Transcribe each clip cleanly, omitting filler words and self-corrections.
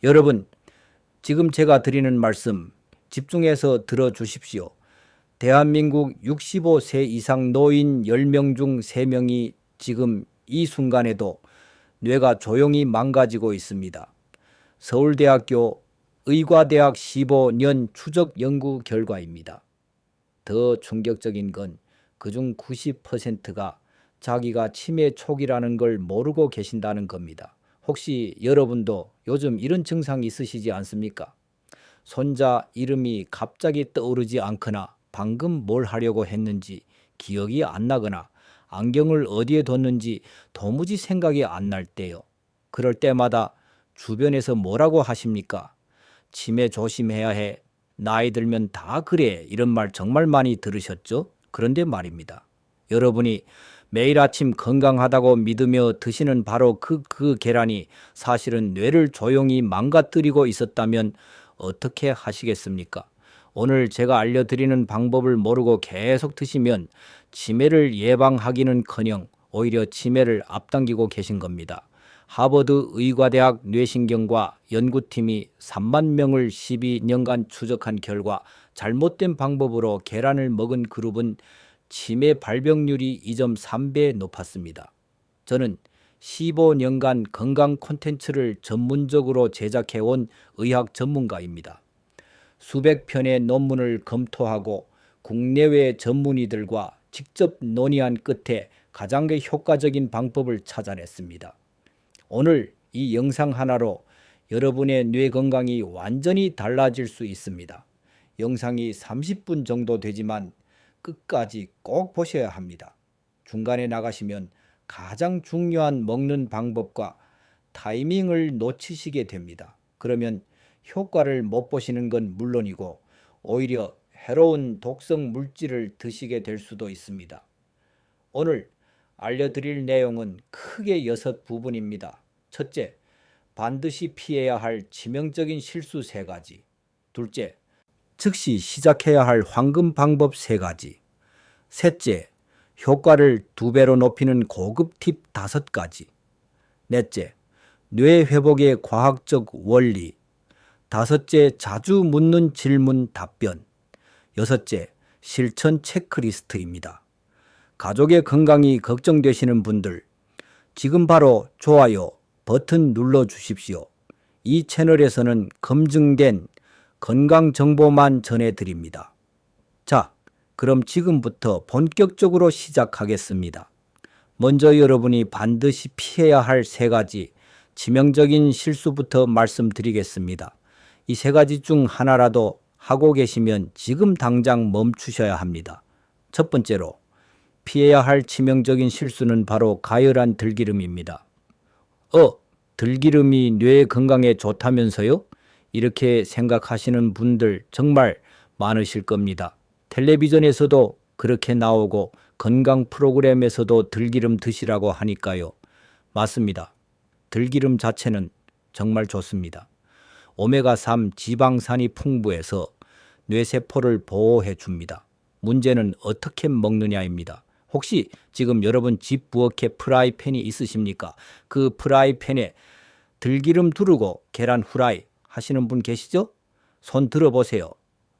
여러분, 지금 제가 드리는 말씀 집중해서 들어주십시오. 대한민국 65세 이상 노인 10명 중 3명이 지금 이 순간에도 뇌가 조용히 망가지고 있습니다. 서울대학교 의과대학 15년 추적 연구 결과입니다. 더 충격적인 건 그중 90%가 자기가 치매 초기라는 걸 모르고 계신다는 겁니다. 혹시 여러분도 요즘 이런 증상이 있으시지 않습니까? 손자 이름이 갑자기 떠오르지 않거나 방금 뭘 하려고 했는지 기억이 안 나거나 안경을 어디에 뒀는지 도무지 생각이 안 날 때요. 그럴 때마다 주변에서 뭐라고 하십니까? 치매 조심해야 해. 나이 들면 다 그래. 이런 말 정말 많이 들으셨죠? 그런데 말입니다. 여러분이 매일 아침 건강하다고 믿으며 드시는 바로 그 계란이 사실은 뇌를 조용히 망가뜨리고 있었다면 어떻게 하시겠습니까? 오늘 제가 알려드리는 방법을 모르고 계속 드시면 치매를 예방하기는커녕 오히려 치매를 앞당기고 계신 겁니다. 하버드 의과대학 뇌신경과 연구팀이 3만 명을 12년간 추적한 결과 잘못된 방법으로 계란을 먹은 그룹은 치매 발병률이 2.3배 높았습니다. 저는 15년간 건강 콘텐츠를 전문적으로 제작해온 의학 전문가입니다. 수백 편의 논문을 검토하고 국내외 전문의들과 직접 논의한 끝에 가장 효과적인 방법을 찾아냈습니다. 오늘 이 영상 하나로 여러분의 뇌 건강이 완전히 달라질 수 있습니다. 영상이 30분 정도 되지만 끝까지 꼭 보셔야 합니다. 중간에 나가시면 가장 중요한 먹는 방법과 타이밍을 놓치시게 됩니다. 그러면 효과를 못 보시는 건 물론이고 오히려 해로운 독성 물질을 드시게 될 수도 있습니다. 오늘 알려드릴 내용은 크게 6부분입니다. 첫째, 반드시 피해야 할 치명적인 실수 3가지. 둘째, 즉시 시작해야 할 황금 방법 3가지. 셋째, 효과를 2배로 높이는 고급 팁 5가지. 넷째, 뇌 회복의 과학적 원리. 다섯째, 자주 묻는 질문 답변. 여섯째, 실천 체크리스트입니다. 가족의 건강이 걱정되시는 분들, 지금 바로 좋아요 버튼 눌러주십시오. 이 채널에서는 검증된 건강 정보만 전해드립니다. 자, 그럼 지금부터 본격적으로 시작하겠습니다. 먼저 여러분이 반드시 피해야 할 3가지 치명적인 실수부터 말씀드리겠습니다. 이 3가지 중 하나라도 하고 계시면 지금 당장 멈추셔야 합니다. 첫 번째로 피해야 할 치명적인 실수는 바로 가열한 들기름입니다. 들기름이 뇌 건강에 좋다면서요? 이렇게 생각하시는 분들 정말 많으실 겁니다. 텔레비전에서도 그렇게 나오고 건강 프로그램에서도 들기름 드시라고 하니까요. 맞습니다. 들기름 자체는 정말 좋습니다. 오메가3 지방산이 풍부해서 뇌세포를 보호해 줍니다. 문제는 어떻게 먹느냐입니다. 혹시 지금 여러분 집 부엌에 프라이팬이 있으십니까? 그 프라이팬에 들기름 두르고 계란 후라이 하시는 분 계시죠? 손 들어보세요.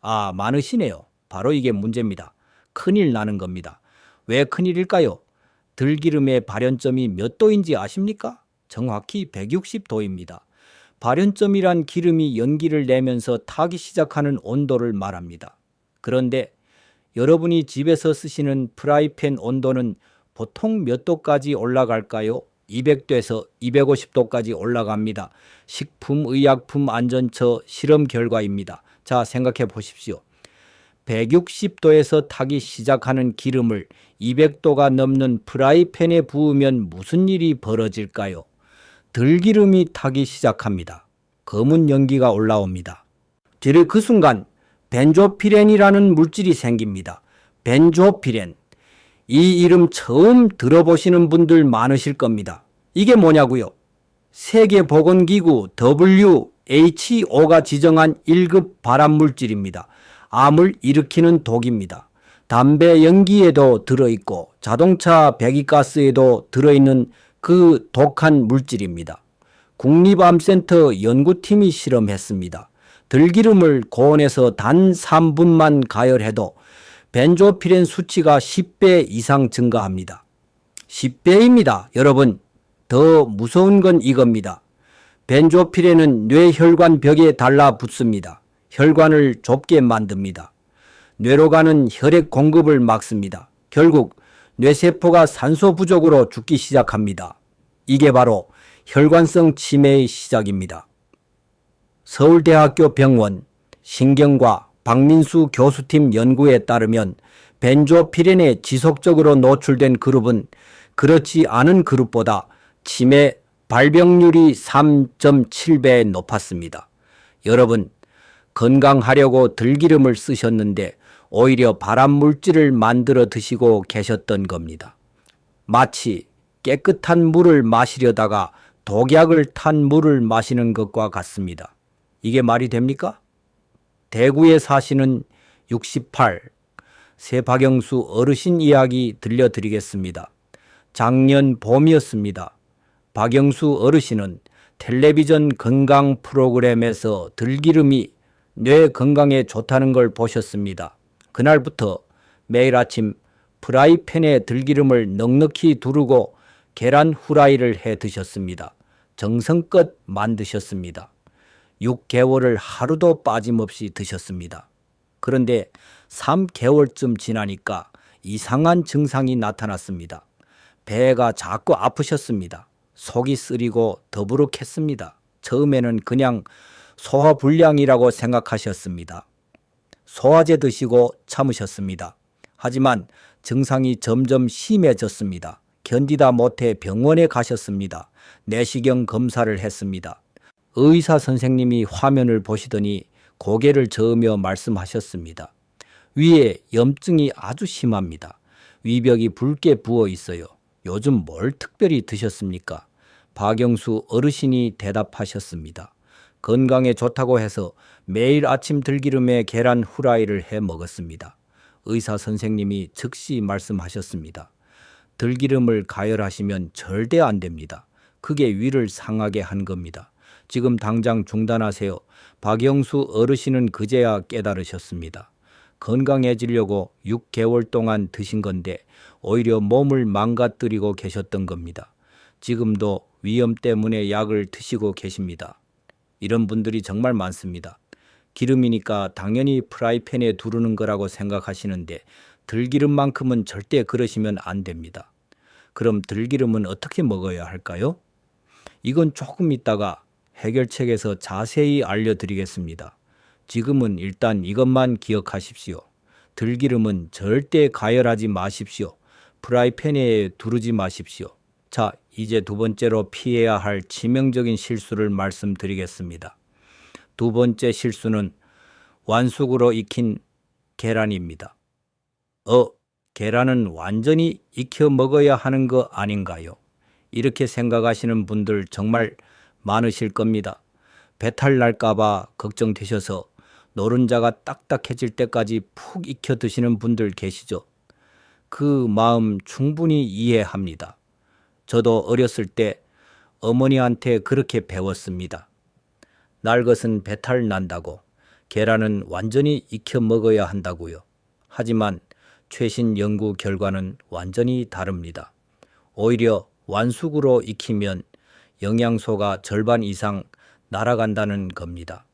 아, 많으시네요. 바로 이게 문제입니다. 큰일 나는 겁니다. 왜 큰일일까요? 들기름의 발연점이 몇 도인지 아십니까? 정확히 160도입니다. 발연점이란 기름이 연기를 내면서 타기 시작하는 온도를 말합니다. 그런데 여러분이 집에서 쓰시는 프라이팬 온도는 보통 몇 도까지 올라갈까요? 200도에서 250도까지 올라갑니다. 식품의약품안전처 실험 결과입니다. 자, 생각해 보십시오. 160도에서 타기 시작하는 기름을 200도가 넘는 프라이팬에 부으면 무슨 일이 벌어질까요? 들기름이 타기 시작합니다. 검은 연기가 올라옵니다. 뒤를 그 순간 벤조피렌이라는 물질이 생깁니다. 벤조피렌. 이 이름 처음 들어보시는 분들 많으실 겁니다. 이게 뭐냐고요? 세계보건기구 WHO가 지정한 1급 발암물질입니다. 암을 일으키는 독입니다. 담배 연기에도 들어있고 자동차 배기가스에도 들어있는 그 독한 물질입니다. 국립암센터 연구팀이 실험했습니다. 들기름을 고온에서 단 3분만 가열해도 벤조피렌 수치가 10배 이상 증가합니다. 10배입니다. 여러분, 더 무서운 건 이겁니다. 벤조피렌은 뇌혈관 벽에 달라붙습니다. 혈관을 좁게 만듭니다. 뇌로 가는 혈액 공급을 막습니다. 결국 뇌세포가 산소 부족으로 죽기 시작합니다. 이게 바로 혈관성 치매의 시작입니다. 서울대학교 병원 신경과 박민수 교수팀 연구에 따르면 벤조피렌에 지속적으로 노출된 그룹은 그렇지 않은 그룹보다 치매 발병률이 3.7배 높았습니다. 여러분, 건강하려고 들기름을 쓰셨는데 오히려 발암물질을 만들어 드시고 계셨던 겁니다. 마치 깨끗한 물을 마시려다가 독약을 탄 물을 마시는 것과 같습니다. 이게 말이 됩니까? 대구에 사시는 68 새박영수 어르신 이야기 들려드리겠습니다. 작년 봄이었습니다. 박영수 어르신은 텔레비전 건강 프로그램에서 들기름이 뇌 건강에 좋다는 걸 보셨습니다. 그날부터 매일 아침 프라이팬에 들기름을 넉넉히 두르고 계란 후라이를 해 드셨습니다. 정성껏 만드셨습니다. 6개월을 하루도 빠짐없이 드셨습니다. 그런데 3개월쯤 지나니까 이상한 증상이 나타났습니다. 배가 자꾸 아프셨습니다. 속이 쓰리고 더부룩했습니다. 처음에는 그냥 소화불량이라고 생각하셨습니다. 소화제 드시고 참으셨습니다. 하지만 증상이 점점 심해졌습니다. 견디다 못해 병원에 가셨습니다. 내시경 검사를 했습니다. 의사 선생님이 화면을 보시더니 고개를 저으며 말씀하셨습니다. 위에 염증이 아주 심합니다. 위벽이 붉게 부어 있어요. 요즘 뭘 특별히 드셨습니까? 박영수 어르신이 대답하셨습니다. 건강에 좋다고 해서 매일 아침 들기름에 계란 후라이를 해 먹었습니다. 의사 선생님이 즉시 말씀하셨습니다. 들기름을 가열하시면 절대 안 됩니다. 그게 위를 상하게 한 겁니다. 지금 당장 중단하세요. 박영수 어르신은 그제야 깨달으셨습니다. 건강해지려고 6개월 동안 드신 건데 오히려 몸을 망가뜨리고 계셨던 겁니다. 지금도 위염 때문에 약을 드시고 계십니다. 이런 분들이 정말 많습니다. 기름이니까 당연히 프라이팬에 두르는 거라고 생각하시는데 들기름만큼은 절대 그러시면 안 됩니다. 그럼 들기름은 어떻게 먹어야 할까요? 이건 조금 있다가 해결책에서 자세히 알려드리겠습니다. 지금은 일단 이것만 기억하십시오. 들기름은 절대 가열하지 마십시오. 프라이팬에 두르지 마십시오. 자, 이제 두 번째로 피해야 할 치명적인 실수를 말씀드리겠습니다. 두 번째 실수는 완숙으로 익힌 계란입니다. 계란은 완전히 익혀 먹어야 하는 거 아닌가요? 이렇게 생각하시는 분들 정말 많으실 겁니다. 배탈 날까봐 걱정되셔서 노른자가 딱딱해질 때까지 푹 익혀 드시는 분들 계시죠? 그 마음 충분히 이해합니다. 저도 어렸을 때 어머니한테 그렇게 배웠습니다. 날 것은 배탈 난다고, 계란은 완전히 익혀 먹어야 한다고요. 하지만 최신 연구 결과는 완전히 다릅니다. 오히려 완숙으로 익히면 영양소가 절반 이상 날아간다는 겁니다.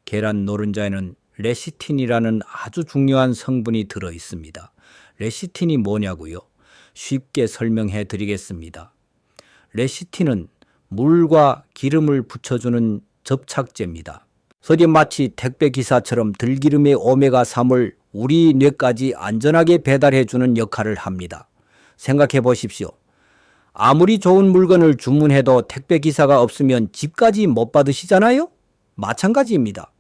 계란 노른자에는 레시틴이라는 아주 중요한 성분이 들어 있습니다. 레시틴이 뭐냐고요? 쉽게 설명해 드리겠습니다. 레시틴은 물과 기름을 붙여주는 접착제입니다. 서리 마치 택배기사처럼 들기름의 오메가3을 우리 뇌까지 안전하게 배달해주는 역할을 합니다. 생각해 보십시오. 아무리 좋은 물건을 주문해도 택배기사가 없으면 집까지 못 받으시잖아요? 마찬가지입니다.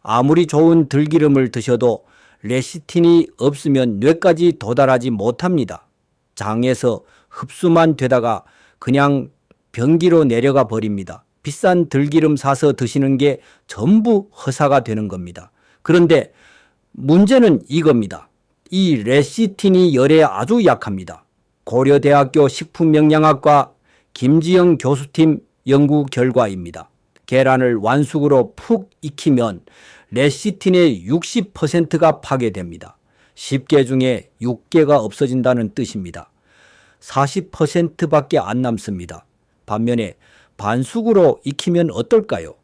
아무리 좋은 들기름을 드셔도 레시틴이 없으면 뇌까지 도달하지 못합니다. 장에서 흡수만 되다가 그냥 변기로 내려가 버립니다. 비싼 들기름 사서 드시는 게 전부 허사가 되는 겁니다. 그런데 문제는 이겁니다. 이 레시틴이 열에 아주 약합니다. 고려대학교 식품영양학과 김지영 교수팀 연구 결과입니다. 계란을 완숙으로 푹 익히면 레시틴의 60%가 파괴됩니다. 10개 중에 6개가 없어진다는 뜻입니다. 40%밖에 안 남습니다. 반면에 반숙으로 익히면 어떨까요?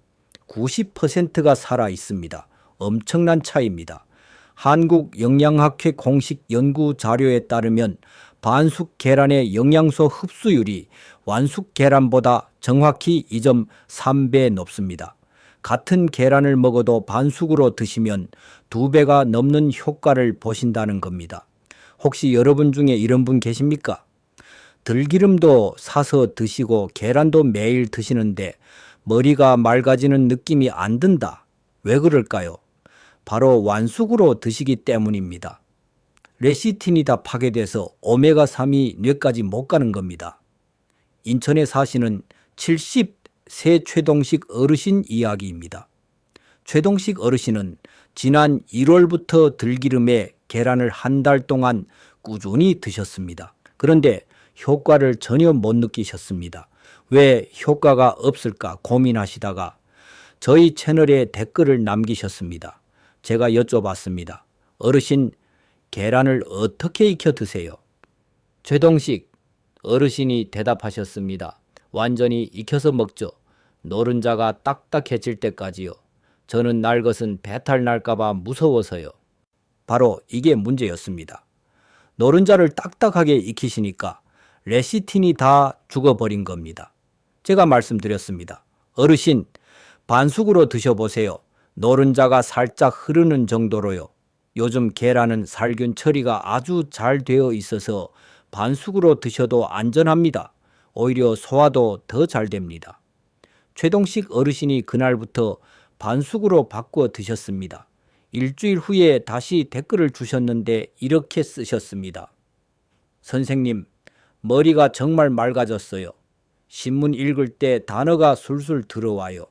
90%가 살아 있습니다. 엄청난 차이입니다. 한국영양학회 공식 연구 자료에 따르면 반숙 계란의 영양소 흡수율이 완숙 계란보다 정확히 2.3배 높습니다. 같은 계란을 먹어도 반숙으로 드시면 2배가 넘는 효과를 보신다는 겁니다. 혹시 여러분 중에 이런 분 계십니까? 들기름도 사서 드시고 계란도 매일 드시는데 머리가 맑아지는 느낌이 안 든다. 왜 그럴까요? 바로 완숙으로 드시기 때문입니다. 레시틴이 다 파괴돼서 오메가3이 뇌까지 못 가는 겁니다. 인천에 사시는 70세 최동식 어르신 이야기입니다. 최동식 어르신은 지난 1월부터 들기름에 계란을 한 달 동안 꾸준히 드셨습니다. 그런데 효과를 전혀 못 느끼셨습니다. 왜 효과가 없을까 고민하시다가 저희 채널에 댓글을 남기셨습니다. 제가 여쭤봤습니다. 어르신, 계란을 어떻게 익혀 드세요? 최동식 어르신이 대답하셨습니다. 완전히 익혀서 먹죠. 노른자가 딱딱해질 때까지요. 저는 날 것은 배탈 날까봐 무서워서요. 바로 이게 문제였습니다. 노른자를 딱딱하게 익히시니까 레시틴이 다 죽어버린 겁니다. 제가 말씀드렸습니다. 어르신, 반숙으로 드셔보세요. 노른자가 살짝 흐르는 정도로요. 요즘 계란은 살균 처리가 아주 잘 되어 있어서 반숙으로 드셔도 안전합니다. 오히려 소화도 더 잘 됩니다. 최동식 어르신이 그날부터 반숙으로 바꾸어 드셨습니다. 일주일 후에 다시 댓글을 주셨는데 이렇게 쓰셨습니다. 선생님, 머리가 정말 맑아졌어요. 신문 읽을 때 단어가 술술 들어와요.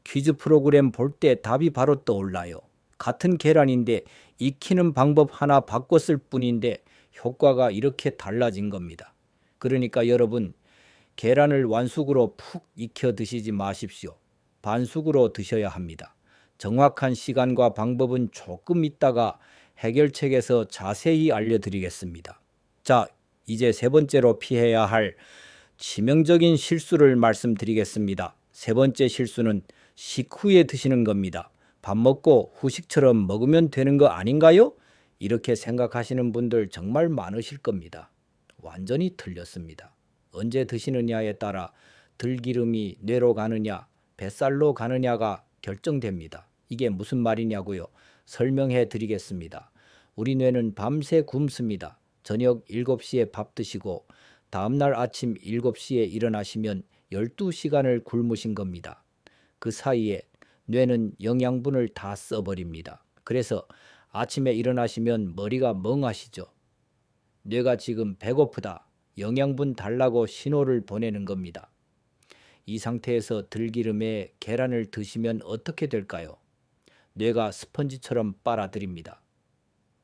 퀴즈 프로그램 볼 때 답이 바로 떠올라요. 같은 계란인데 익히는 방법 하나 바꿨을 뿐인데 효과가 이렇게 달라진 겁니다. 그러니까 여러분, 계란을 완숙으로 푹 익혀 드시지 마십시오. 반숙으로 드셔야 합니다. 정확한 시간과 방법은 조금 있다가 해결책에서 자세히 알려드리겠습니다. 자, 이제 세 번째로 피해야 할 치명적인 실수를 말씀드리겠습니다. 세 번째 실수는 식후에 드시는 겁니다. 밥 먹고 후식처럼 먹으면 되는 거 아닌가요? 이렇게 생각하시는 분들 정말 많으실 겁니다. 완전히 틀렸습니다. 언제 드시느냐에 따라 들기름이 뇌로 가느냐, 뱃살로 가느냐가 결정됩니다. 이게 무슨 말이냐고요? 설명해 드리겠습니다. 우리 뇌는 밤새 굶습니다. 저녁 7시에 밥 드시고 다음날 아침 7시에 일어나시면 12시간을 굶으신 겁니다. 그 사이에 뇌는 영양분을 다 써버립니다. 그래서 아침에 일어나시면 머리가 멍하시죠. 뇌가 지금 배고프다, 영양분 달라고 신호를 보내는 겁니다. 이 상태에서 들기름에 계란을 드시면 어떻게 될까요? 뇌가 스펀지처럼 빨아들입니다.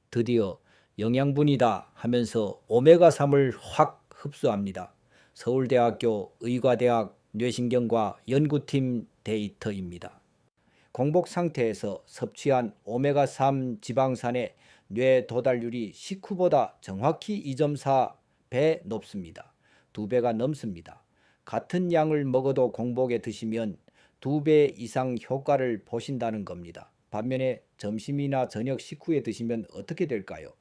드디어 영양분이다 하면서 오메가3을 확 흡수합니다. 서울대학교 의과대학 뇌신경과 연구팀 데이터입니다. 공복 상태에서 섭취한 오메가3 지방산의 뇌 도달률이 식후보다 정확히 2.4배 높습니다. 2배가 넘습니다. 같은 양을 먹어도 공복에 드시면 2배 이상 효과를 보신다는 겁니다. 반면에 점심이나 저녁 식후에 드시면 어떻게 될까요?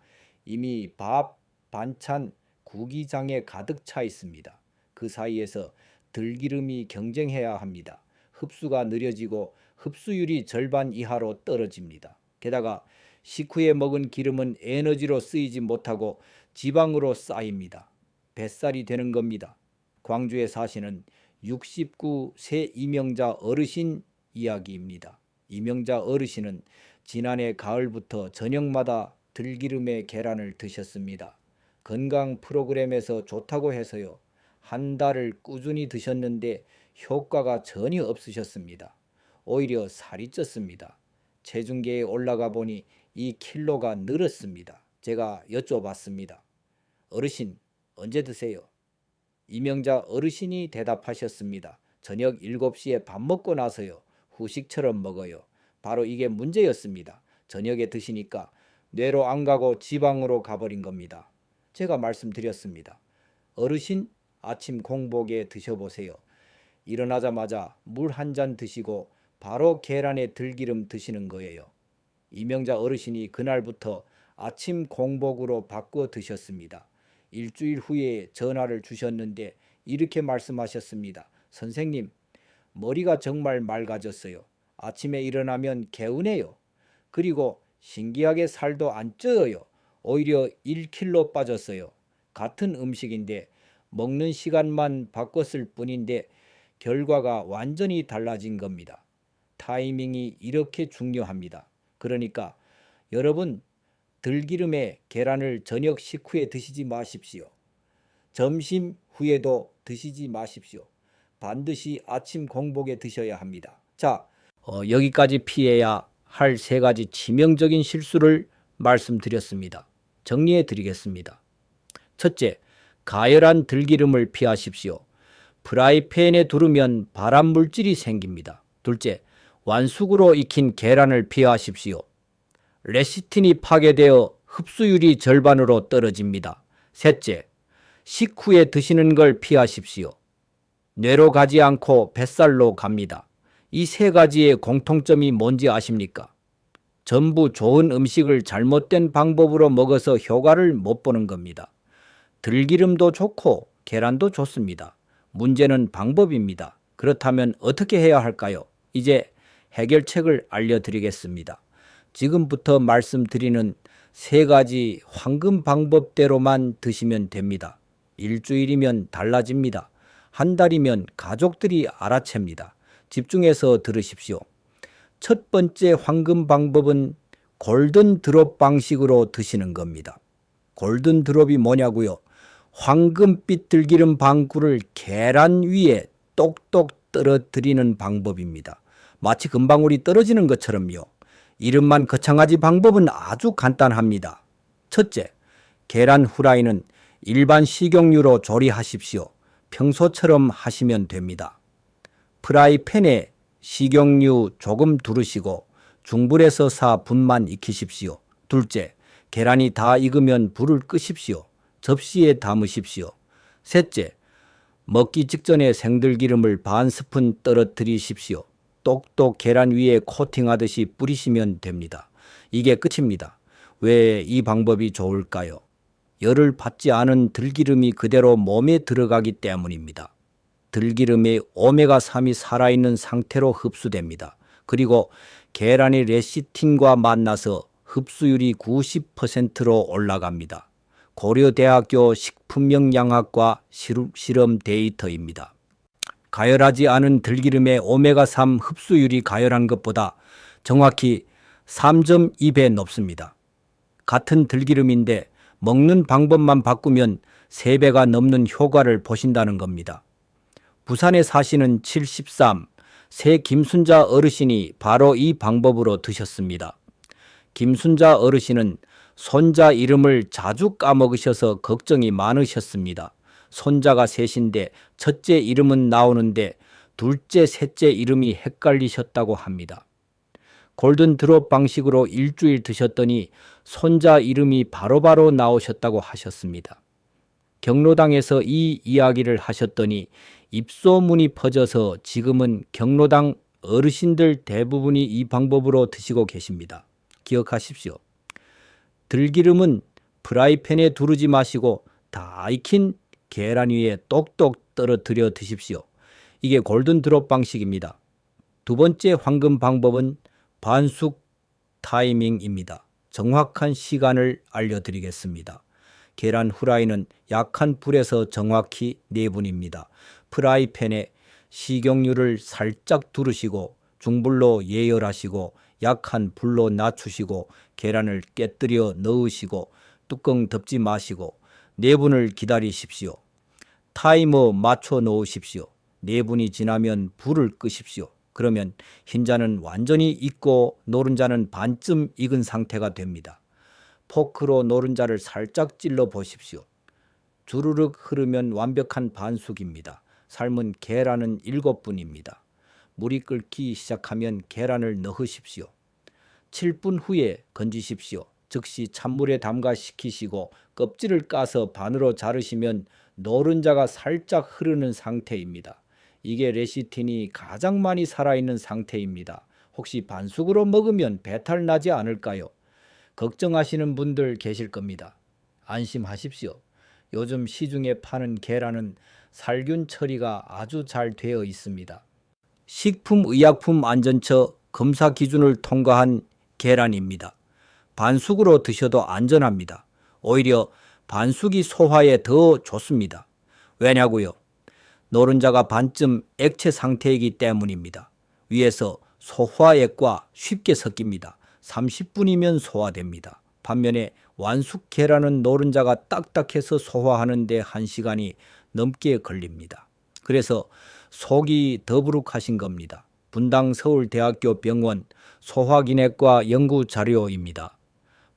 이미 밥, 반찬, 구기장에 가득 차 있습니다. 그 사이에서 들기름이 경쟁해야 합니다. 흡수가 느려지고 흡수율이 절반 이하로 떨어집니다. 게다가 식후에 먹은 기름은 에너지로 쓰이지 못하고 지방으로 쌓입니다. 뱃살이 되는 겁니다. 광주에 사시는 69세 이명자 어르신 이야기입니다. 이명자 어르신은 지난해 가을부터 저녁마다 들기름에 계란을 드셨습니다. 건강 프로그램에서 좋다고 해서요. 한 달을 꾸준히 드셨는데 효과가 전혀 없으셨습니다. 오히려 살이 쪘습니다. 체중계에 올라가 보니 2kg가 늘었습니다. 제가 여쭤봤습니다. 어르신, 언제 드세요? 이명자 어르신이 대답하셨습니다. 저녁 7시에 밥 먹고 나서요. 후식처럼 먹어요. 바로 이게 문제였습니다. 저녁에 드시니까 뇌로 안 가고 지방으로 가버린 겁니다. 제가 말씀드렸습니다. 어르신 아침 공복에 드셔보세요. 일어나자마자 물 한 잔 드시고 바로 계란에 들기름 드시는 거예요. 이명자 어르신이 그날부터 아침 공복으로 바꿔 드셨습니다. 일주일 후에 전화를 주셨는데 이렇게 말씀하셨습니다. 선생님, 머리가 정말 맑아졌어요. 아침에 일어나면 개운해요. 그리고 신기하게 살도 안 쪄요. 오히려 1kg 빠졌어요. 같은 음식인데 먹는 시간만 바꿨을 뿐인데 결과가 완전히 달라진 겁니다. 타이밍이 이렇게 중요합니다. 그러니까 여러분, 들기름에 계란을 저녁 식후에 드시지 마십시오. 점심 후에도 드시지 마십시오. 반드시 아침 공복에 드셔야 합니다. 자, 여기까지 피해야 할 3가지 치명적인 실수를 말씀드렸습니다. 정리해 드리겠습니다. 첫째, 가열한 들기름을 피하십시오. 프라이팬에 두르면 발암 물질이 생깁니다. 둘째, 완숙으로 익힌 계란을 피하십시오. 레시틴이 파괴되어 흡수율이 절반으로 떨어집니다. 셋째, 식후에 드시는 걸 피하십시오. 뇌로 가지 않고 뱃살로 갑니다. 이 3가지의 공통점이 뭔지 아십니까? 전부 좋은 음식을 잘못된 방법으로 먹어서 효과를 못 보는 겁니다. 들기름도 좋고 계란도 좋습니다. 문제는 방법입니다. 그렇다면 어떻게 해야 할까요? 이제 해결책을 알려드리겠습니다. 지금부터 말씀드리는 3가지 황금 방법대로만 드시면 됩니다. 일주일이면 달라집니다. 한 달이면 가족들이 알아챕니다. 집중해서 들으십시오. 첫 번째 황금 방법은 골든 드롭 방식으로 드시는 겁니다. 골든 드롭이 뭐냐고요? 황금빛 들기름 방구를 계란 위에 똑똑 떨어뜨리는 방법입니다. 마치 금방울이 떨어지는 것처럼요. 이름만 거창하지 방법은 아주 간단합니다. 첫째, 계란 후라이는 일반 식용유로 조리하십시오. 평소처럼 하시면 됩니다. 프라이팬에 식용유 조금 두르시고 중불에서 사 분만 익히십시오. 둘째, 계란이 다 익으면 불을 끄십시오. 접시에 담으십시오. 셋째, 먹기 직전에 생들기름을 반 스푼 떨어뜨리십시오. 똑똑 계란 위에 코팅하듯이 뿌리시면 됩니다. 이게 끝입니다. 왜 이 방법이 좋을까요? 열을 받지 않은 들기름이 그대로 몸에 들어가기 때문입니다. 들기름의 오메가3이 살아있는 상태로 흡수됩니다. 그리고 계란의 레시틴과 만나서 흡수율이 90%로 올라갑니다. 고려대학교 식품영양학과 실험 데이터입니다. 가열하지 않은 들기름의 오메가3 흡수율이 가열한 것보다 정확히 3.2배 높습니다. 같은 들기름인데 먹는 방법만 바꾸면 3배가 넘는 효과를 보신다는 겁니다. 부산에 사시는 73, 새 김순자 어르신이 바로 이 방법으로 드셨습니다. 김순자 어르신은 손자 이름을 자주 까먹으셔서 걱정이 많으셨습니다. 손자가 셋인데 첫째 이름은 나오는데 둘째, 셋째 이름이 헷갈리셨다고 합니다. 골든 드롭 방식으로 일주일 드셨더니 손자 이름이 바로바로 나오셨다고 하셨습니다. 경로당에서 이 이야기를 하셨더니 입소문이 퍼져서 지금은 경로당 어르신들 대부분이 이 방법으로 드시고 계십니다. 기억하십시오. 들기름은 프라이팬에 두르지 마시고 다 익힌 계란 위에 똑똑 떨어뜨려 드십시오. 이게 골든 드롭 방식입니다. 두 번째 황금 방법은 반숙 타이밍입니다. 정확한 시간을 알려드리겠습니다. 계란 후라이는 약한 불에서 정확히 4분입니다. 프라이팬에 식용유를 살짝 두르시고 중불로 예열하시고 약한 불로 낮추시고 계란을 깨뜨려 넣으시고 뚜껑 덮지 마시고 4분을 기다리십시오. 타이머 맞춰 놓으십시오. 4분이 지나면 불을 끄십시오. 그러면 흰자는 완전히 익고 노른자는 반쯤 익은 상태가 됩니다. 포크로 노른자를 살짝 찔러 보십시오. 주르륵 흐르면 완벽한 반숙입니다. 삶은 계란은 7분입니다. 물이 끓기 시작하면 계란을 넣으십시오. 7분 후에 건지십시오. 즉시 찬물에 담가 식히시고 껍질을 까서 반으로 자르시면 노른자가 살짝 흐르는 상태입니다. 이게 레시틴이 가장 많이 살아있는 상태입니다. 혹시 반숙으로 먹으면 배탈 나지 않을까요? 걱정하시는 분들 계실 겁니다. 안심하십시오. 요즘 시중에 파는 계란은 살균 처리가 아주 잘 되어 있습니다. 식품의약품안전처 검사 기준을 통과한 계란입니다. 반숙으로 드셔도 안전합니다. 오히려 반숙이 소화에 더 좋습니다. 왜냐고요? 노른자가 반쯤 액체 상태이기 때문입니다. 위에서 소화액과 쉽게 섞입니다. 30분이면 소화됩니다. 반면에 완숙 계란은 노른자가 딱딱해서 소화하는 데 1시간이 넘게 걸립니다. 그래서 속이 더부룩하신 겁니다. 분당 서울대학교 병원 소화기내과 연구 자료입니다.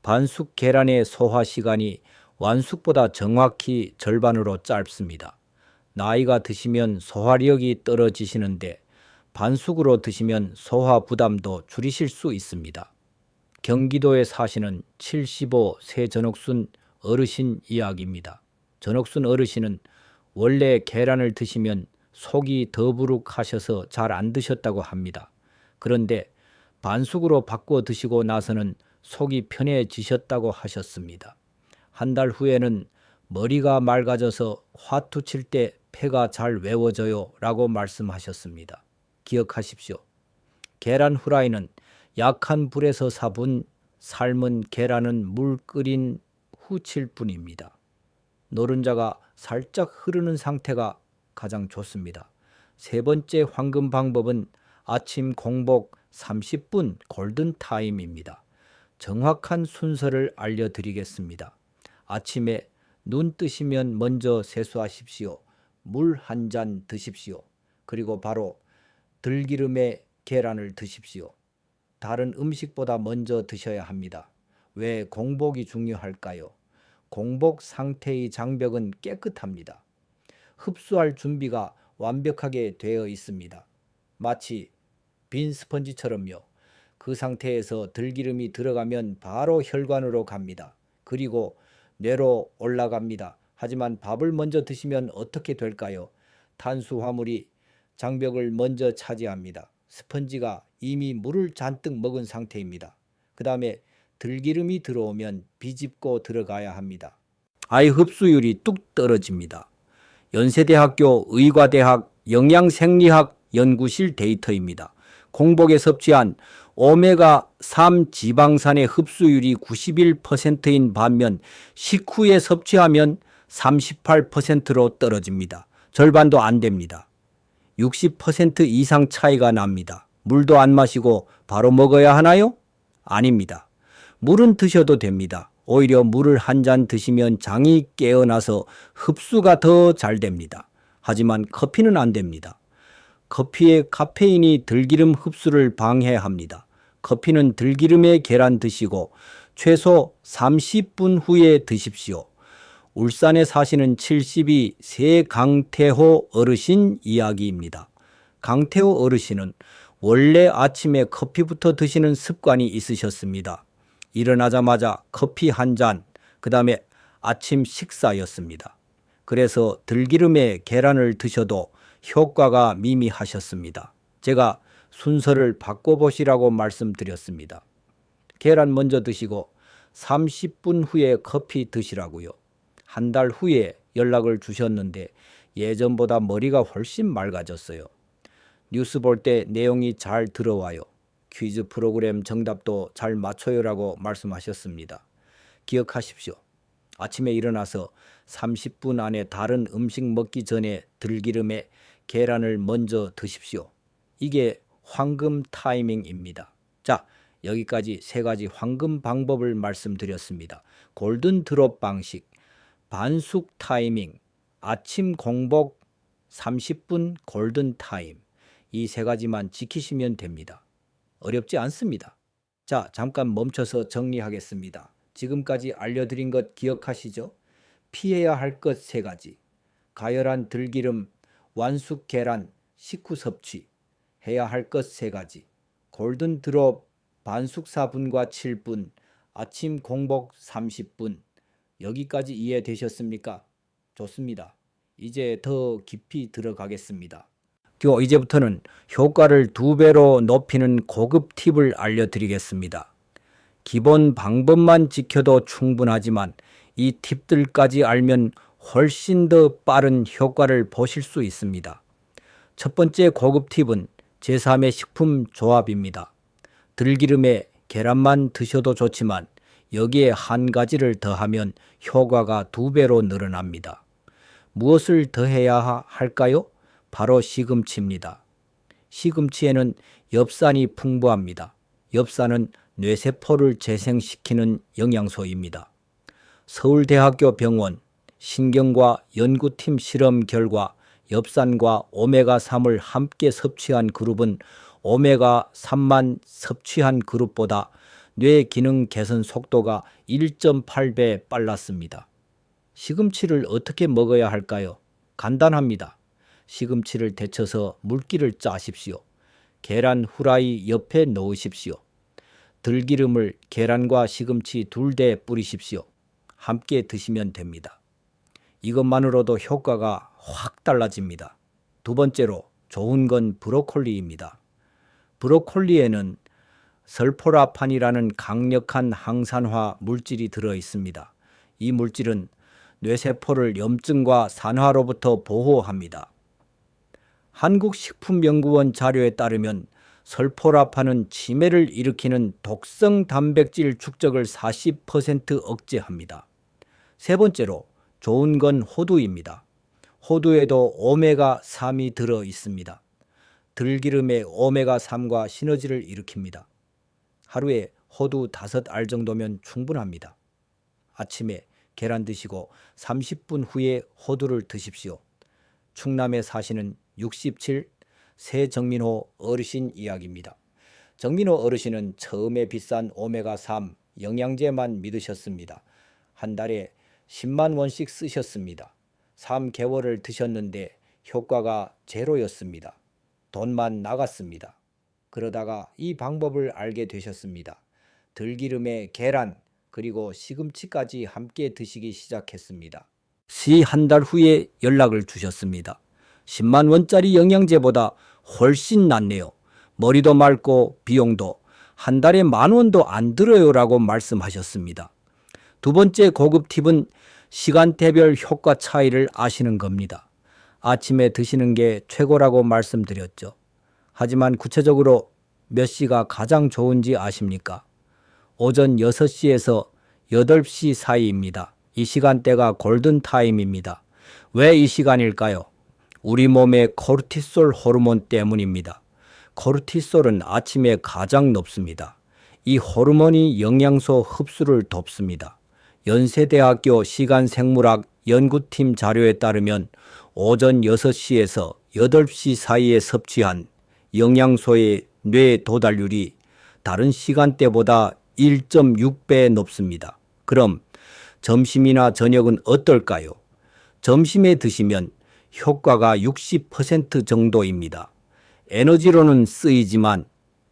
반숙 계란의 소화 시간이 완숙보다 정확히 절반으로 짧습니다. 나이가 드시면 소화력이 떨어지시는데 반숙으로 드시면 소화 부담도 줄이실 수 있습니다. 경기도에 사시는 75세 전옥순 어르신 이야기입니다. 전옥순 어르신은 원래 계란을 드시면 속이 더부룩하셔서 잘 안 드셨다고 합니다. 그런데 반숙으로 바꿔 드시고 나서는 속이 편해지셨다고 하셨습니다. 한 달 후에는 머리가 맑아져서 화투 칠 때 패가 잘 외워져요 라고 말씀하셨습니다. 기억하십시오. 계란 후라이는 약한 불에서 사분 삶은 계란은 물 끓인 후 칠 뿐입니다. 노른자가 살짝 흐르는 상태가 가장 좋습니다. 세 번째 황금 방법은 아침 공복 30분 골든타임입니다. 정확한 순서를 알려드리겠습니다. 아침에 눈 뜨시면 먼저 세수하십시오. 물 한 잔 드십시오. 그리고 바로 들기름에 계란을 드십시오. 다른 음식보다 먼저 드셔야 합니다. 왜 공복이 중요할까요? 공복 상태의 장벽은 깨끗합니다. 흡수할 준비가 완벽하게 되어 있습니다. 마치 빈 스펀지처럼요. 그 상태에서 들기름이 들어가면 바로 혈관으로 갑니다. 그리고 뇌로 올라갑니다. 하지만 밥을 먼저 드시면 어떻게 될까요? 탄수화물이 장벽을 먼저 차지합니다. 스펀지가 이미 물을 잔뜩 먹은 상태입니다. 그 다음에 들기름이 들어오면 비집고 들어가야 합니다. 아이 흡수율이 뚝 떨어집니다. 연세대학교 의과대학 영양생리학 연구실 데이터입니다. 공복에 섭취한 오메가3 지방산의 흡수율이 91%인 반면 식후에 섭취하면 38%로 떨어집니다. 절반도 안 됩니다. 60% 이상 차이가 납니다. 물도 안 마시고 바로 먹어야 하나요? 아닙니다. 물은 드셔도 됩니다. 오히려 물을 한 잔 드시면 장이 깨어나서 흡수가 더 잘 됩니다. 하지만 커피는 안 됩니다. 커피의 카페인이 들기름 흡수를 방해합니다. 커피는 들기름에 계란 드시고 최소 30분 후에 드십시오. 울산에 사시는 72세 강태호 어르신 이야기입니다. 강태호 어르신은 원래 아침에 커피부터 드시는 습관이 있으셨습니다. 일어나자마자 커피 한 잔, 그 다음에 아침 식사였습니다. 그래서 들기름에 계란을 드셔도 효과가 미미하셨습니다. 제가 순서를 바꿔보시라고 말씀드렸습니다. 계란 먼저 드시고 30분 후에 커피 드시라고요. 한 달 후에 연락을 주셨는데 예전보다 머리가 훨씬 맑아졌어요. 뉴스 볼 때 내용이 잘 들어와요. 퀴즈 프로그램 정답도 잘 맞춰요라고 말씀하셨습니다. 기억하십시오. 아침에 일어나서 30분 안에 다른 음식 먹기 전에 들기름에 계란을 먼저 드십시오. 이게 황금 타이밍입니다. 자, 여기까지 세 가지 황금 방법을 말씀드렸습니다. 골든 드롭 방식, 반숙 타이밍, 아침 공복 30분 골든 타임. 이 세 가지만 지키시면 됩니다. 어렵지 않습니다. 자, 잠깐 멈춰서 정리하겠습니다. 지금까지 알려드린 것 기억하시죠? 피해야 할 것 세 가지. 가열한 들기름 완숙 계란 식후 섭취. 해야 할 것 3가지. 골든 드롭 반숙 4분과 7분, 아침 공복 30분. 여기까지 이해되셨습니까? 좋습니다. 이제 더 깊이 들어가겠습니다. 이제부터는 효과를 2배로 높이는 고급 팁을 알려드리겠습니다. 기본 방법만 지켜도 충분하지만 이 팁들까지 알면 훨씬 더 빠른 효과를 보실 수 있습니다. 첫 번째 고급 팁은 제3의 식품 조합입니다. 들기름에 계란만 드셔도 좋지만 여기에 한 가지를 더하면 효과가 2배로 늘어납니다. 무엇을 더해야 할까요? 바로 시금치입니다. 시금치에는 엽산이 풍부합니다. 엽산은 뇌세포를 재생시키는 영양소입니다. 서울대학교 병원 신경과 연구팀 실험 결과 엽산과 오메가3을 함께 섭취한 그룹은 오메가3만 섭취한 그룹보다 뇌 기능 개선 속도가 1.8배 빨랐습니다. 시금치를 어떻게 먹어야 할까요? 간단합니다. 시금치를 데쳐서 물기를 짜십시오. 계란 후라이 옆에 넣으십시오. 들기름을 계란과 시금치 둘 다 뿌리십시오. 함께 드시면 됩니다. 이것만으로도 효과가 확 달라집니다. 두 번째로 좋은 건 브로콜리입니다. 브로콜리에는 설포라판이라는 강력한 항산화 물질이 들어 있습니다. 이 물질은 뇌세포를 염증과 산화로부터 보호합니다. 한국식품연구원 자료에 따르면 설포라판은 치매를 일으키는 독성 단백질 축적을 40% 억제합니다. 세 번째로 좋은 건 호두입니다. 호두에도 오메가3이 들어 있습니다. 들기름에 오메가3과 시너지를 일으킵니다. 하루에 호두 5알 정도면 충분합니다. 아침에 계란 드시고 30분 후에 호두를 드십시오. 충남에 사시는 67 새정민호 어르신 이야기입니다. 정민호 어르신은 처음에 비싼 오메가3 영양제만 믿으셨습니다. 한 달에 10만 원씩 쓰셨습니다. 3개월을 드셨는데 효과가 제로였습니다. 돈만 나갔습니다. 그러다가 이 방법을 알게 되셨습니다. 들기름에 계란 그리고 시금치까지 함께 드시기 시작했습니다. 한 달 후에 연락을 주셨습니다. 10만 원짜리 영양제보다 훨씬 낫네요. 머리도 맑고 비용도 한 달에 10,000원도 안 들어요라고 말씀하셨습니다. 두 번째 고급 팁은 시간대별 효과 차이를 아시는 겁니다. 아침에 드시는 게 최고라고 말씀드렸죠. 하지만 구체적으로 몇 시가 가장 좋은지 아십니까? 오전 6시에서 8시 사이입니다. 이 시간대가 골든타임입니다. 왜 이 시간일까요? 우리 몸의 코르티솔 호르몬 때문입니다. 코르티솔은 아침에 가장 높습니다. 이 호르몬이 영양소 흡수를 돕습니다. 연세대학교 시간생물학 연구팀 자료에 따르면 오전 6시에서 8시 사이에 섭취한 영양소의 뇌 도달률이 다른 시간대보다 1.6배 높습니다. 그럼 점심이나 저녁은 어떨까요? 점심에 드시면 효과가 60% 정도입니다. 에너지로는 쓰이지만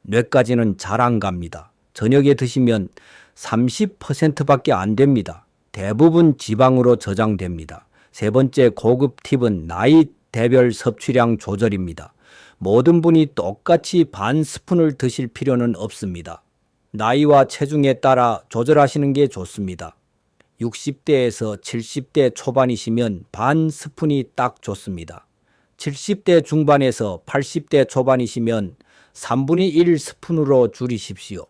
뇌까지는 잘 안 갑니다. 저녁에 드시면 30%밖에 안 됩니다. 대부분 지방으로 저장됩니다. 세 번째 고급 팁은 나이대별 섭취량 조절입니다. 모든 분이 똑같이 반 스푼을 드실 필요는 없습니다. 나이와 체중에 따라 조절하시는 게 좋습니다. 60대에서 70대 초반이시면 반 스푼이 딱 좋습니다. 70대 중반에서 80대 초반이시면 3분의 1 스푼으로 줄이십시오.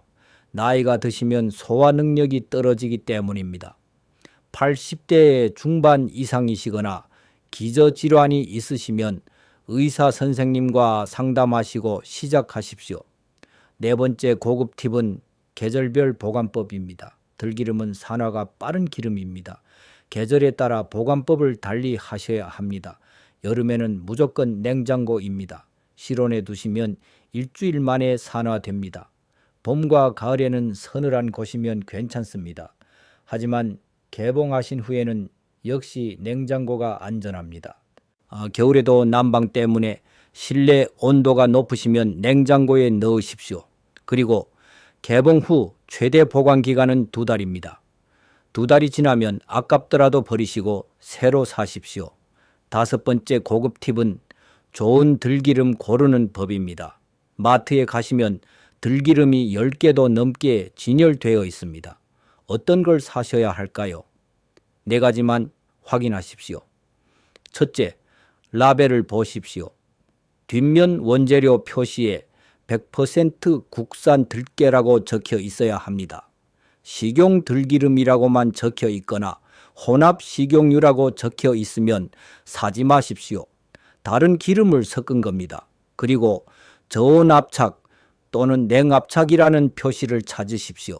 나이가 드시면 소화 능력이 떨어지기 때문입니다. 80대 중반 이상이시거나 기저질환이 있으시면 의사 선생님과 상담하시고 시작하십시오. 네 번째 고급 팁은 계절별 보관법입니다. 들기름은 산화가 빠른 기름입니다. 계절에 따라 보관법을 달리 하셔야 합니다. 여름에는 무조건 냉장고입니다. 실온에 두시면 일주일 만에 산화됩니다. 봄과 가을에는 서늘한 곳이면 괜찮습니다. 하지만 개봉하신 후에는 역시 냉장고가 안전합니다. 겨울에도 난방 때문에 실내 온도가 높으시면 냉장고에 넣으십시오. 그리고 개봉 후 최대 보관 기간은 2달입니다. 2달이 지나면 아깝더라도 버리시고 새로 사십시오. 5번째 고급 팁은 좋은 들기름 고르는 법입니다. 마트에 가시면 들기름이 10개도 넘게 진열되어 있습니다. 어떤 걸 사셔야 할까요? 4가지만 확인하십시오. 첫째, 라벨을 보십시오. 뒷면 원재료 표시에 100% 국산 들깨라고 적혀 있어야 합니다. 식용 들기름이라고만 적혀 있거나 혼합 식용유라고 적혀 있으면 사지 마십시오. 다른 기름을 섞은 겁니다. 그리고 저온압착 또는 냉압착이라는 표시를 찾으십시오.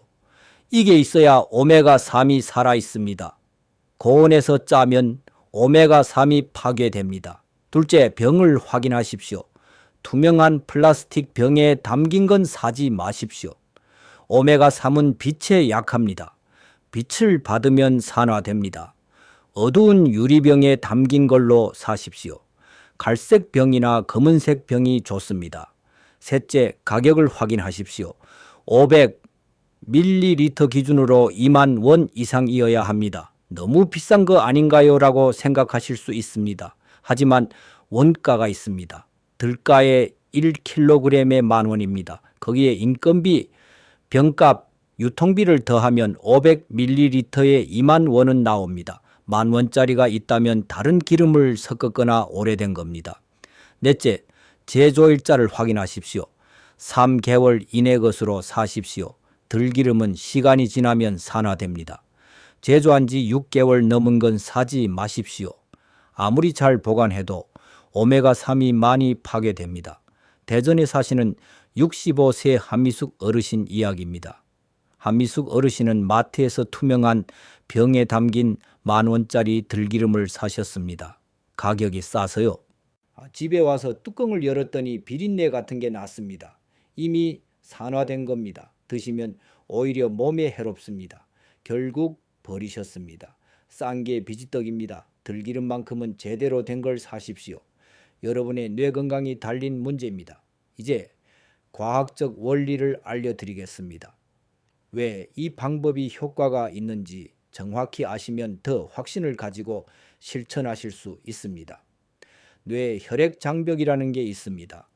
이게 있어야 오메가3이 살아있습니다. 고온에서 짜면 오메가3이 파괴됩니다. 둘째, 병을 확인하십시오. 투명한 플라스틱 병에 담긴 건 사지 마십시오. 오메가3은 빛에 약합니다. 빛을 받으면 산화됩니다. 어두운 유리병에 담긴 걸로 사십시오. 갈색 병이나 검은색 병이 좋습니다. 셋째, 가격을 확인하십시오. 500ml 기준으로 2만 원 이상이어야 합니다. 너무 비싼 거 아닌가요? 라고 생각하실 수 있습니다. 하지만 원가가 있습니다. 들가에 1kg에 10,000원입니다. 거기에 인건비, 병값, 유통비를 더하면 500ml에 2만 원은 나옵니다. 10,000원짜리가 있다면 다른 기름을 섞었거나 오래된 겁니다. 넷째, 제조일자를 확인하십시오. 3개월 이내 것으로 사십시오. 들기름은 시간이 지나면 산화됩니다. 제조한 지 6개월 넘은 건 사지 마십시오. 아무리 잘 보관해도 오메가3이 많이 파괴됩니다. 대전에 사시는 65세 한미숙 어르신 이야기입니다. 한미숙 어르신은 마트에서 투명한 병에 담긴 10,000원짜리 들기름을 사셨습니다. 가격이 싸서요. 집에 와서 뚜껑을 열었더니 비린내 같은 게 났습니다. 이미 산화된 겁니다. 드시면 오히려 몸에 해롭습니다. 결국 버리셨습니다. 싼 게 비지떡입니다. 들기름만큼은 제대로 된 걸 사십시오. 여러분의 뇌 건강이 달린 문제입니다. 이제 과학적 원리를 알려드리겠습니다. 왜 이 방법이 효과가 있는지 정확히 아시면 더 확신을 가지고 실천하실 수 있습니다. 뇌 혈액 장벽이라는 게 있습니다.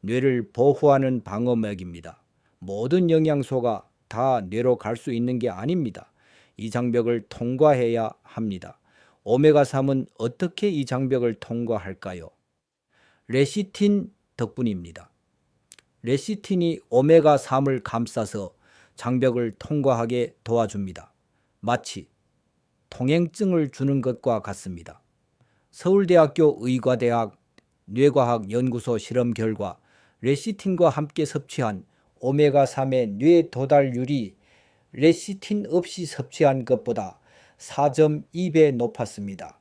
뇌를 보호하는 방어막입니다. 모든 영양소가 다 뇌로 갈 수 있는 게 아닙니다. 이 장벽을 통과해야 합니다. 오메가3은 어떻게 이 장벽을 통과할까요? 레시틴 덕분입니다. 레시틴이 오메가3을 감싸서 장벽을 통과하게 도와줍니다. 마치 통행증을 주는 것과 같습니다. 서울대학교 의과대학 뇌과학연구소 실험 결과 레시틴과 함께 섭취한 오메가3의 뇌 도달률이 레시틴 없이 섭취한 것보다 4.2배 높았습니다.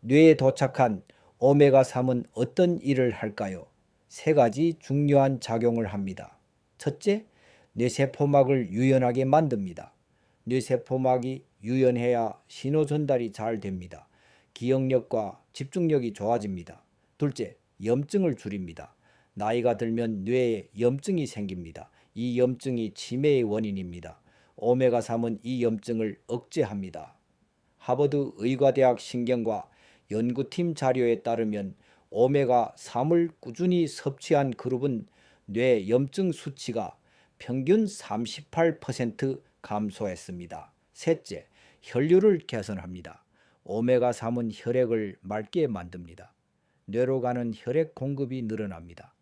뇌에 도착한 오메가3은 어떤 일을 할까요? 3가지 중요한 작용을 합니다. 첫째, 뇌세포막을 유연하게 만듭니다. 뇌세포막이 유연해야 신호 전달이 잘 됩니다. 기억력과 집중력이 좋아집니다. 둘째, 염증을 줄입니다. 나이가 들면 뇌에 염증이 생깁니다. 이 염증이 치매의 원인입니다. 오메가3은 이 염증을 억제합니다. 하버드 의과대학 신경과 연구팀 자료에 따르면 오메가3을 꾸준히 섭취한 그룹은 뇌 염증 수치가 평균 38% 감소했습니다. 셋째, 혈류를 개선합니다. 오메가3은 혈액을 맑게 만듭니다. 뇌로 가는 혈액 공급이 늘어납니다.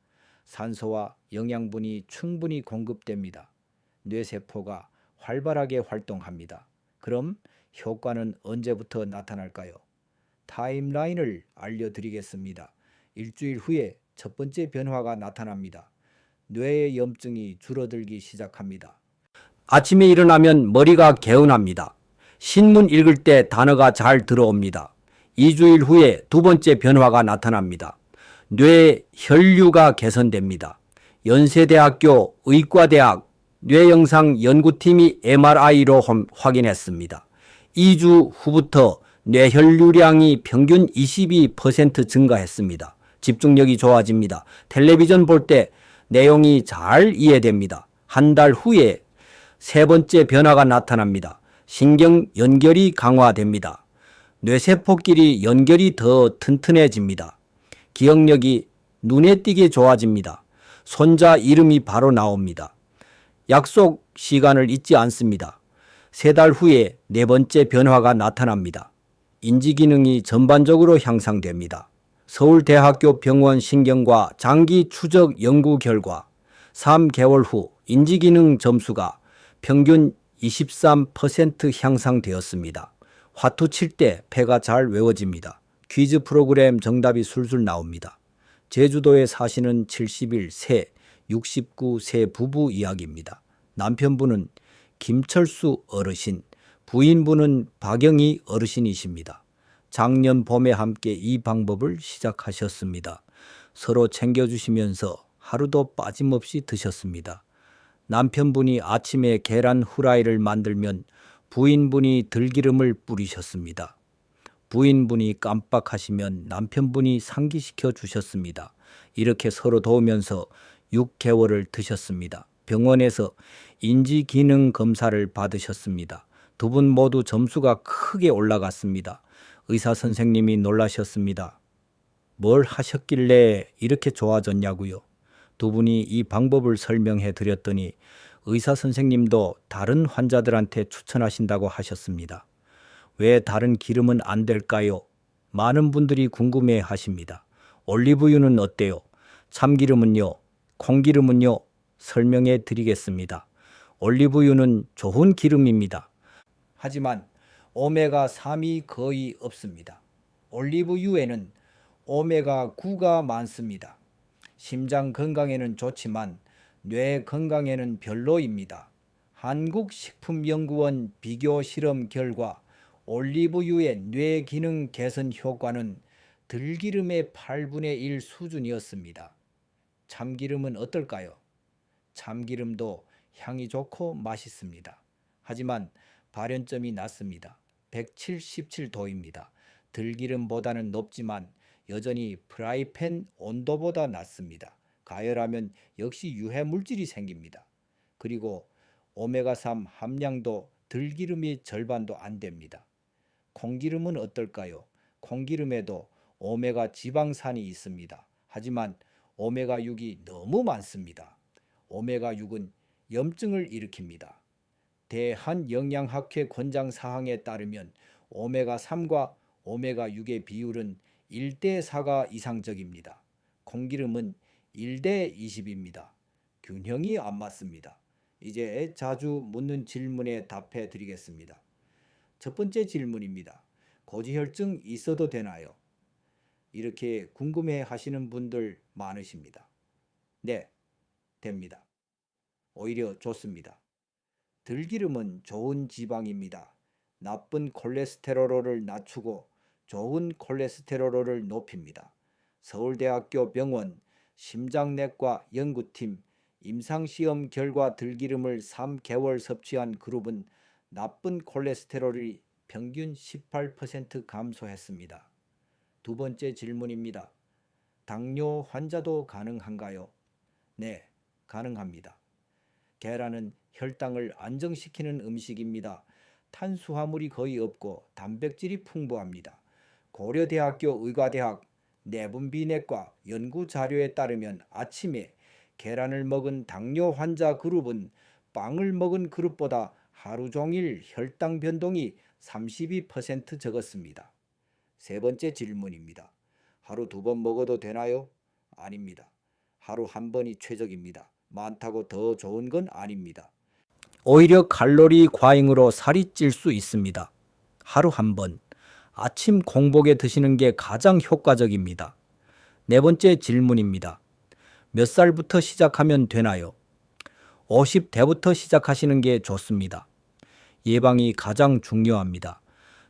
산소와 영양분이 충분히 공급됩니다. 뇌세포가 활발하게 활동합니다. 그럼 효과는 언제부터 나타날까요? 타임라인을 알려드리겠습니다. 일주일 후에 첫 번째 변화가 나타납니다. 뇌의 염증이 줄어들기 시작합니다. 아침에 일어나면 머리가 개운합니다. 신문 읽을 때 단어가 잘 들어옵니다. 2주일 후에 두 번째 변화가 나타납니다. 뇌 혈류가 개선됩니다. 연세대학교 의과대학 뇌영상 연구팀이 MRI로 확인했습니다. 2주 후부터 뇌혈류량이 평균 22% 증가했습니다. 집중력이 좋아집니다. 텔레비전 볼 때 내용이 잘 이해됩니다. 한 달 후에 세 번째 변화가 나타납니다. 신경 연결이 강화됩니다. 뇌세포끼리 연결이 더 튼튼해집니다. 기억력이 눈에 띄게 좋아집니다. 손자 이름이 바로 나옵니다. 약속 시간을 잊지 않습니다. 세 달 후에 네 번째 변화가 나타납니다. 인지기능이 전반적으로 향상됩니다. 서울대학교 병원 신경과 장기 추적 연구 결과 3개월 후 인지기능 점수가 평균 23% 향상되었습니다. 화투 칠 때 패가 잘 외워집니다. 퀴즈 프로그램 정답이 술술 나옵니다. 제주도에 사시는 71세, 69세 부부 이야기입니다. 남편분은 김철수 어르신, 부인분은 박영희 어르신이십니다. 작년 봄에 함께 이 방법을 시작하셨습니다. 서로 챙겨주시면서 하루도 빠짐없이 드셨습니다. 남편분이 아침에 계란 후라이를 만들면 부인분이 들기름을 뿌리셨습니다. 부인분이 깜빡하시면 남편분이 상기시켜 주셨습니다. 이렇게 서로 도우면서 6개월을 드셨습니다. 병원에서 인지기능 검사를 받으셨습니다. 두 분 모두 점수가 크게 올라갔습니다. 의사 선생님이 놀라셨습니다. 뭘 하셨길래 이렇게 좋아졌냐고요. 두 분이 이 방법을 설명해 드렸더니 의사 선생님도 다른 환자들한테 추천하신다고 하셨습니다. 왜 다른 기름은 안 될까요? 많은 분들이 궁금해 하십니다. 올리브유는 어때요? 참기름은요? 콩기름은요? 설명해 드리겠습니다. 올리브유는 좋은 기름입니다. 하지만 오메가3이 거의 없습니다. 올리브유에는 오메가9가 많습니다. 심장 건강에는 좋지만 뇌 건강에는 별로입니다. 한국식품연구원 비교 실험 결과 올리브유의 뇌 기능 개선 효과는 들기름의 8분의 1 수준이었습니다. 참기름은 어떨까요? 참기름도 향이 좋고 맛있습니다. 하지만 발연점이 낮습니다. 177도입니다. 들기름보다는 높지만 여전히 프라이팬 온도보다 낮습니다. 가열하면 역시 유해 물질이 생깁니다. 그리고 오메가3 함량도 들기름이 절반도 안 됩니다. 콩기름은 어떨까요? 콩기름에도 오메가 지방산이 있습니다. 하지만 오메가6이 너무 많습니다. 오메가6은 염증을 일으킵니다. 대한영양학회 권장 사항에 따르면 오메가3과 오메가6의 비율은 1대4가 이상적입니다. 콩기름은 1대20입니다. 균형이 안 맞습니다. 이제 자주 묻는 질문에 답해 드리겠습니다. 첫 번째 질문입니다. 고지혈증 있어도 되나요? 이렇게 궁금해 하시는 분들 많으십니다. 네, 됩니다. 오히려 좋습니다. 들기름은 좋은 지방입니다. 나쁜 콜레스테롤을 낮추고 좋은 콜레스테롤을 높입니다. 서울대학교 병원 심장내과 연구팀 임상시험 결과 들기름을 3개월 섭취한 그룹은 나쁜 콜레스테롤이 평균 18% 감소했습니다. 두 번째 질문입니다. 당뇨 환자도 가능한가요? 네, 가능합니다. 계란은 혈당을 안정시키는 음식입니다. 탄수화물이 거의 없고 단백질이 풍부합니다. 고려대학교 의과대학 내분비내과 연구자료에 따르면 아침에 계란을 먹은 당뇨 환자 그룹은 빵을 먹은 그룹보다 하루 종일 혈당 변동이 32% 적었습니다. 세 번째 질문입니다. 하루 2번 먹어도 되나요? 아닙니다. 하루 1번이 최적입니다. 많다고 더 좋은 건 아닙니다. 오히려 칼로리 과잉으로 살이 찔 수 있습니다. 하루 1번, 아침 공복에 드시는 게 가장 효과적입니다. 네 번째 질문입니다. 몇 살부터 시작하면 되나요? 50대부터 시작하시는 게 좋습니다. 예방이 가장 중요합니다.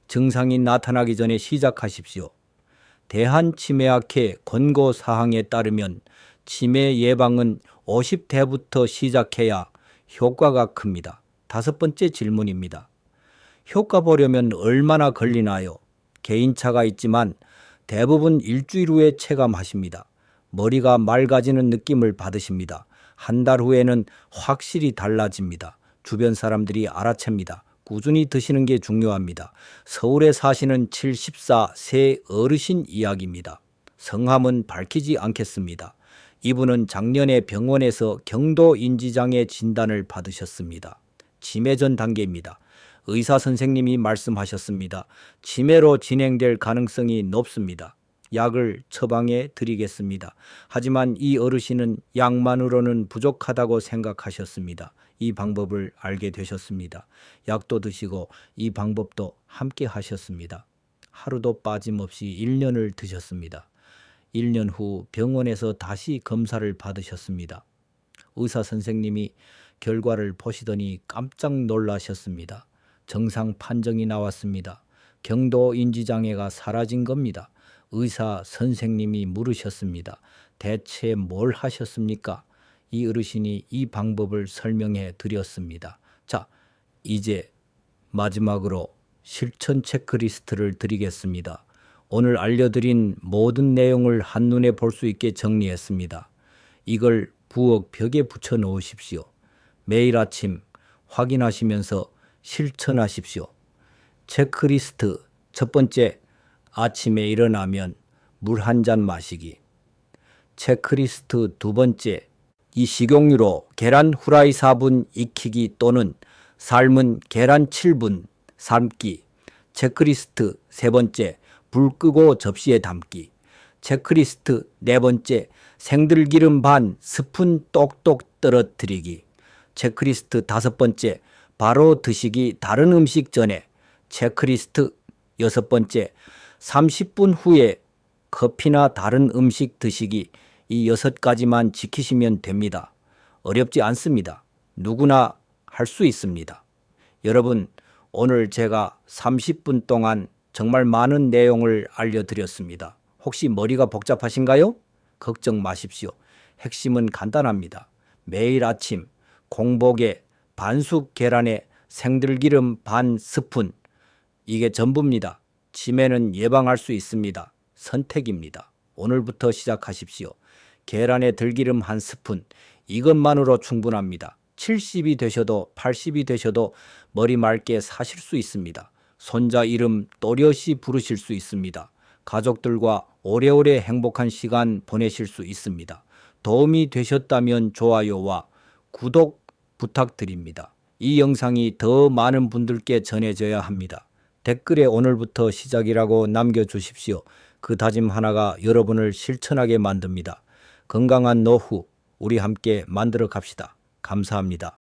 증상이 나타나기 전에 시작하십시오. 대한치매학회 권고사항에 따르면 치매 예방은 50대부터 시작해야 효과가 큽니다. 다섯 번째 질문입니다. 효과 보려면 얼마나 걸리나요? 개인차가 있지만 대부분 일주일 후에 체감하십니다. 머리가 맑아지는 느낌을 받으십니다. 한 달 후에는 확실히 달라집니다. 주변 사람들이 알아챕니다. 꾸준히 드시는 게 중요합니다. 서울에 사시는 74세 어르신 이야기입니다. 성함은 밝히지 않겠습니다. 이분은 작년에 병원에서 경도인지장애 진단을 받으셨습니다. 치매 전 단계입니다. 의사 선생님이 말씀하셨습니다. 치매로 진행될 가능성이 높습니다. 약을 처방해 드리겠습니다. 하지만 이 어르신은 약만으로는 부족하다고 생각하셨습니다. 이 방법을 알게 되셨습니다. 약도 드시고 이 방법도 함께 하셨습니다. 하루도 빠짐없이 1년을 드셨습니다. 1년 후 병원에서 다시 검사를 받으셨습니다. 의사 선생님이 결과를 보시더니 깜짝 놀라셨습니다. 정상 판정이 나왔습니다. 경도인지장애가 사라진 겁니다. 의사 선생님이 물으셨습니다. 대체 뭘 하셨습니까? 이 어르신이 이 방법을 설명해 드렸습니다. 자, 이제 마지막으로 실천 체크리스트를 드리겠습니다. 오늘 알려드린 모든 내용을 한눈에 볼 수 있게 정리했습니다. 이걸 부엌 벽에 붙여 놓으십시오. 매일 아침 확인하시면서 실천하십시오. 체크리스트 첫 번째, 아침에 일어나면 물 한 잔 마시기. 체크리스트 두 번째, 이 식용유로 계란 후라이 4분 익히기 또는 삶은 계란 7분 삶기. 체크리스트 세 번째, 불 끄고 접시에 담기. 체크리스트 네 번째, 생들기름 반 스푼 똑똑 떨어뜨리기. 체크리스트 다섯 번째, 바로 드시기 다른 음식 전에. 체크리스트 여섯 번째, 30분 후에 커피나 다른 음식 드시기. 이 6가지만 지키시면 됩니다. 어렵지 않습니다. 누구나 할 수 있습니다. 여러분, 오늘 제가 30분 동안 정말 많은 내용을 알려드렸습니다. 혹시 머리가 복잡하신가요? 걱정 마십시오. 핵심은 간단합니다. 매일 아침 공복에 반숙 계란에 생들기름 반 스푼, 이게 전부입니다. 치매는 예방할 수 있습니다. 선택입니다. 오늘부터 시작하십시오. 계란에 들기름 한 스푼, 이것만으로 충분합니다. 70이 되셔도 80이 되셔도 머리 맑게 사실 수 있습니다. 손자 이름 또렷이 부르실 수 있습니다. 가족들과 오래오래 행복한 시간 보내실 수 있습니다. 도움이 되셨다면 좋아요와 구독 부탁드립니다. 이 영상이 더 많은 분들께 전해져야 합니다. 댓글에 오늘부터 시작이라고 남겨주십시오. 그 다짐 하나가 여러분을 실천하게 만듭니다. 건강한 노후 우리 함께 만들어 갑시다. 감사합니다.